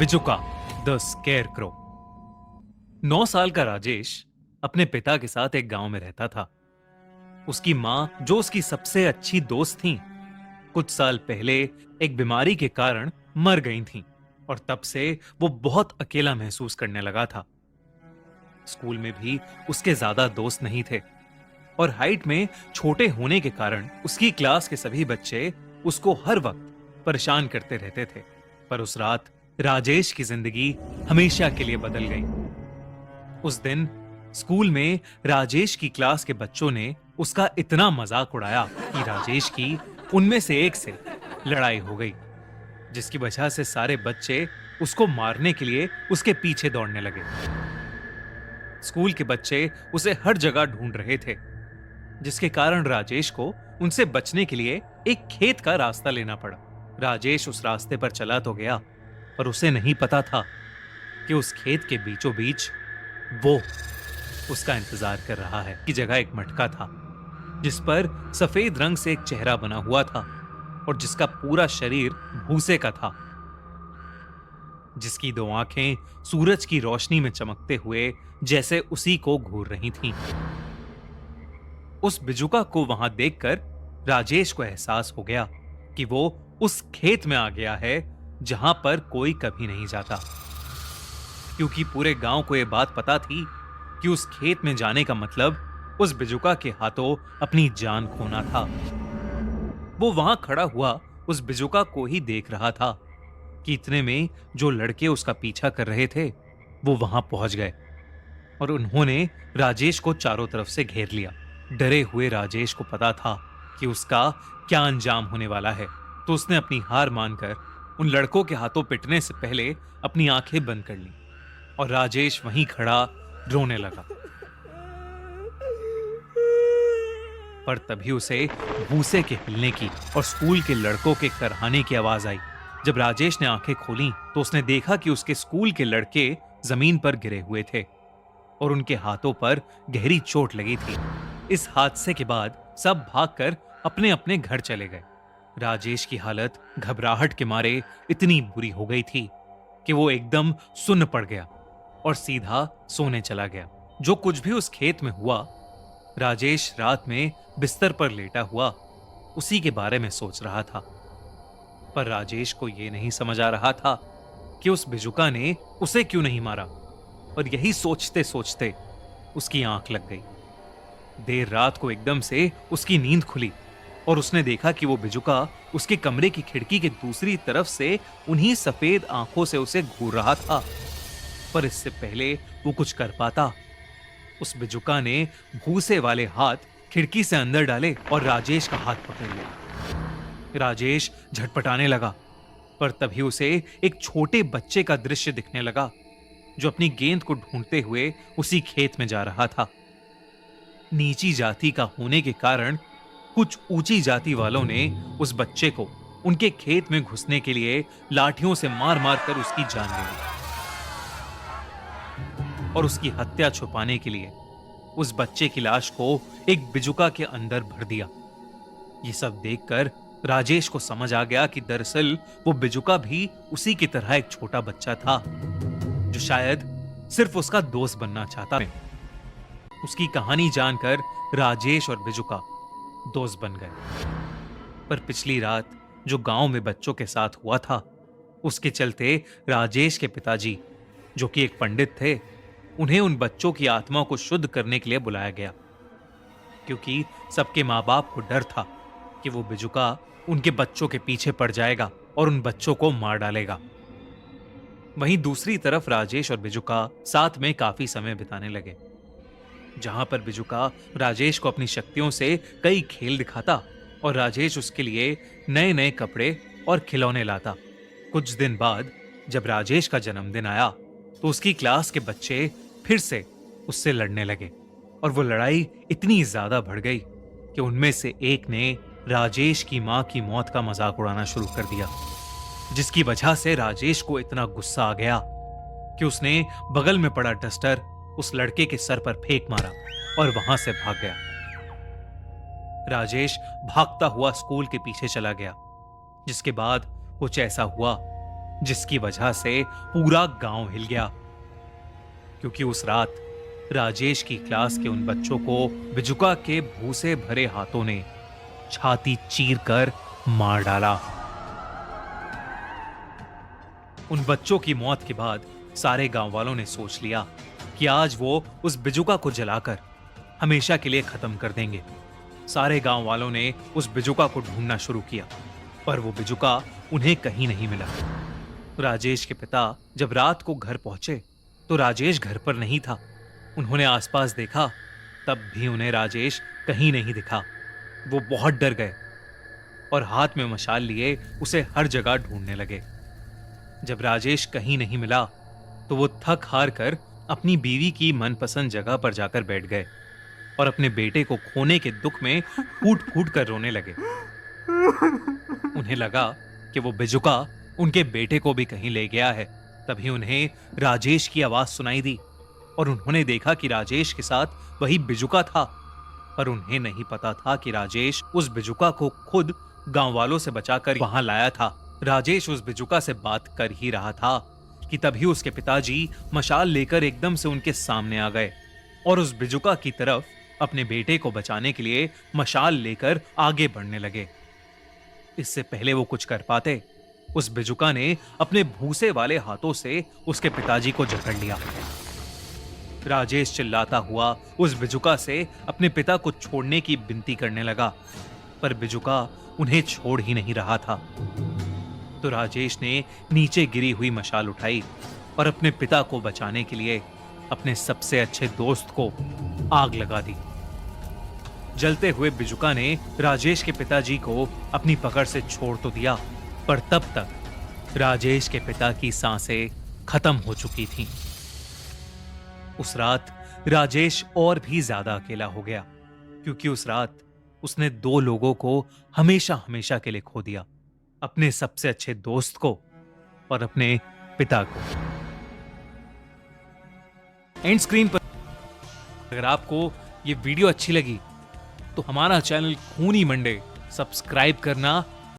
बिजुका the square crow. 9 साल का राजेश अपने पिता के साथ एक गांव में रहता था। उसकी मां, जो उसकी सबसे अच्छी दोस्त थीं, कुछ साल पहले एक बीमारी के कारण मर गई थीं और तब से वो बहुत अकेला महसूस करने लगा था। स्कूल में भी उसके ज्यादा दोस्त नहीं थे और हाइट में छोटे होने के कारण उसकी क्लास के सभी बच्चे उसको हर वक्त परेशान करते रहते थे। पर उस रात राजेश की जिंदगी हमेशा के लिए बदल गई। उस दिन स्कूल में राजेश की क्लास के बच्चों ने उसका इतना मजाक उड़ाया कि राजेश की उनमें से एक से लड़ाई हो गई, जिसकी वजह से सारे बच्चे उसको मारने के लिए उसके पीछे दौड़ने लगे। स्कूल के बच्चे उसे हर जगह ढूंढ रहे थे, जिसके कारण राजेश को उनसे बचने के लिए एक खेत का रास्ता लेना पड़ा। राजेश उस रास्ते पर चला तो गया, पर उसे नहीं पता था कि उस खेत के बीचों बीच वो उसका इंतजार कर रहा है। की जगह एक मटका था जिस पर सफेद रंग से एक चेहरा बना हुआ था और जिसका पूरा शरीर भूसे का था, जिसकी दो आंखें सूरज की रोशनी में चमकते हुए जैसे उसी को घूर रही थीं। उस बिजुका को वहां देखकर राजेश को एहसास हो गया कि वो उस खेत में आ गया है जहां पर कोई कभी नहीं जाता, क्योंकि पूरे गांव को यह बात पता थी कि उस खेत में जाने का मतलब उस बिजुका के हाथों अपनी जान खोना था। वो वहां खड़ा हुआ उस बिजुका को ही देख रहा था कि इतने में जो लड़के उसका पीछा कर रहे थे वो वहां पहुंच गए और उन्होंने राजेश को चारों तरफ से घेर लिया। डरे हुए राजेश को पता था कि उसका क्या अंजाम होने वाला है, तो उसने अपनी हार मानकर उन लड़कों के हाथों पिटने से पहले अपनी आंखें बंद कर ली और राजेश वहीं खड़ा रोने लगा। पर तभी उसे भूसे के हिलने की और स्कूल के लड़कों के करहाने की आवाज आई। जब राजेश ने आंखें खोली तो उसने देखा कि उसके स्कूल के लड़के जमीन पर गिरे हुए थे और उनके हाथों पर गहरी चोट लगी थी। इस हादसे के बाद सब भागकर अपने अपने घर चले गए। राजेश की हालत घबराहट के मारे इतनी बुरी हो गई थी कि वो एकदम सुन्न पड़ गया और सीधा सोने चला गया। जो कुछ भी उस खेत में हुआ, राजेश रात में बिस्तर पर लेटा हुआ उसी के बारे में सोच रहा था। पर राजेश को यह नहीं समझ आ रहा था कि उस बिजुका ने उसे क्यों नहीं मारा, और यही सोचते सोचते उसकी आंख लग गई। देर रात को एकदम से उसकी नींद खुली और उसने देखा कि वो बिजुका उसके कमरे की खिड़की के दूसरी तरफ से उन्हीं सफेद आंखों से उसे घूर रहा था। पर इससे पहले वो कुछ कर पाता, उस बिजुका ने भूसे वाले हाथ खिड़की से अंदर डाले और राजेश का हाथ पकड़ लिया। राजेश झटपटाने लगा, पर तभी उसे एक छोटे बच्चे का दृश्य दिखने लगा जो अपनी गेंद को ढूंढते हुए उसी खेत में जा रहा था। नीची जाति का होने के कारण कुछ ऊंची जाति वालों ने उस बच्चे को उनके खेत में घुसने के लिए लाठियों से मार मार कर उसकी जान ले ली और उसकी हत्या छुपाने के लिए उस बच्चे की लाश को एक बिजुका के अंदर भर दिया। ये सब देखकर राजेश को समझ आ गया कि दरअसल वो बिजुका भी उसी की तरह एक छोटा बच्चा था जो शायद सिर्फ उसका दोस्त बनना चाहता है। उसकी कहानी जानकर राजेश और बिजुका दोस्त बन गए। पर पिछली रात जो गांव में बच्चों के साथ हुआ था, उसके चलते राजेश के पिताजी, जो कि एक पंडित थे, उन्हें उन बच्चों की आत्मा को शुद्ध करने के लिए बुलाया गया, क्योंकि सबके मां बाप को डर था कि वो बिजुका उनके बच्चों के पीछे पड़ जाएगा और उन बच्चों को मार डालेगा। वहीं दूसरी तरफ राजेश और बिजुका साथ में काफी समय बिताने लगे, जहां पर बिजुका राजेश को अपनी शक्तियों से कई खेल दिखाता और राजेश उसके लिए नए नए कपड़े और खिलौने लाता। कुछ दिन बाद जब राजेश का जन्मदिन आया तो उसकी क्लास के बच्चे फिर से उससे लड़ने लगे और वो लड़ाई इतनी ज्यादा बढ़ गई कि उनमें से एक ने राजेश की मां की मौत का मजाक उड़ाना शुरू कर दिया, जिसकी वजह से राजेश को इतना गुस्सा आ गया कि उसने बगल में पड़ा डस्टर उस लड़के के सर पर फेंक मारा और वहां से भाग गया। राजेश भागता हुआ स्कूल के पीछे चला गया, जिसके बाद कुछ ऐसा हुआ जिसकी वजह से पूरा गांव हिल गया, क्योंकि उस रात राजेश की क्लास के उन बच्चों को बिजुका के भूसे भरे हाथों ने छाती चीर कर मार डाला। उन बच्चों की मौत के बाद सारे गांव वालों ने सोच लिया कि आज वो उस बिजुका को जलाकर हमेशा के लिए खत्म कर देंगे। सारे गांव वालों ने उस बिजुका को ढूंढना शुरू किया, पर वो बिजुका उन्हें कहीं नहीं मिला। राजेश के पिता जब रात को घर पहुंचे तो राजेश घर पर नहीं था। उन्होंने आसपास देखा, तब भी उन्हें राजेश कहीं नहीं दिखा। वो बहुत डर गए और हाथ में मशाल लिए उसे हर जगह ढूंढने लगे। जब राजेश कहीं नहीं मिला तो वो थक हार कर अपनी बीवी की मनपसंद जगह पर जाकर बैठ गए और अपने बेटे को खोने के दुख में फूट फूट कर रोने लगे। उन्हें लगा कि वो बिजुका उनके बेटे को भी कहीं ले गया है। तभी उन्हें राजेश की आवाज सुनाई दी और उन्होंने देखा कि राजेश के साथ वही बिजुका था, पर उन्हें नहीं पता था कि राजेश उस बिजुका को खुद गांव वालों से बचाकर वहां लाया था। राजेश उस बिजुका से बात कर ही रहा था कि तभी उसके पिताजी मशाल लेकर एकदम से उनके सामने आ गए और उस बिजुका की तरफ अपने बेटे को बचाने के लिए मशाल लेकर आगे बढ़ने लगे। इससे पहले वो कुछ कर पाते, उस बिजुका ने अपने भूसे वाले हाथों से उसके पिताजी को जकड़ लिया। राजेश चिल्लाता हुआ उस बिजुका से अपने पिता को छोड़ने की विनती करने लगा, पर बिजुका उन्हें छोड़ ही नहीं रहा था। तो राजेश ने नीचे गिरी हुई मशाल उठाई और अपने पिता को बचाने के लिए अपने सबसे अच्छे दोस्त को आग लगा दी। जलते हुए बिजुका ने राजेश के पिताजी को अपनी पकड़ से छोड़ तो दिया, पर तब तक राजेश के पिता की सांसें खत्म हो चुकी थीं। उस रात राजेश और भी ज्यादा अकेला हो गया, क्योंकि उस रात उसने 2 लोगों को हमेशा हमेशा के लिए खो दिया, अपने सबसे अच्छे दोस्त को और अपने पिता को। एंड स्क्रीन पर अगर आपको ये वीडियो अच्छी लगी तो हमारा चैनल खूनी मंडे सब्सक्राइब करना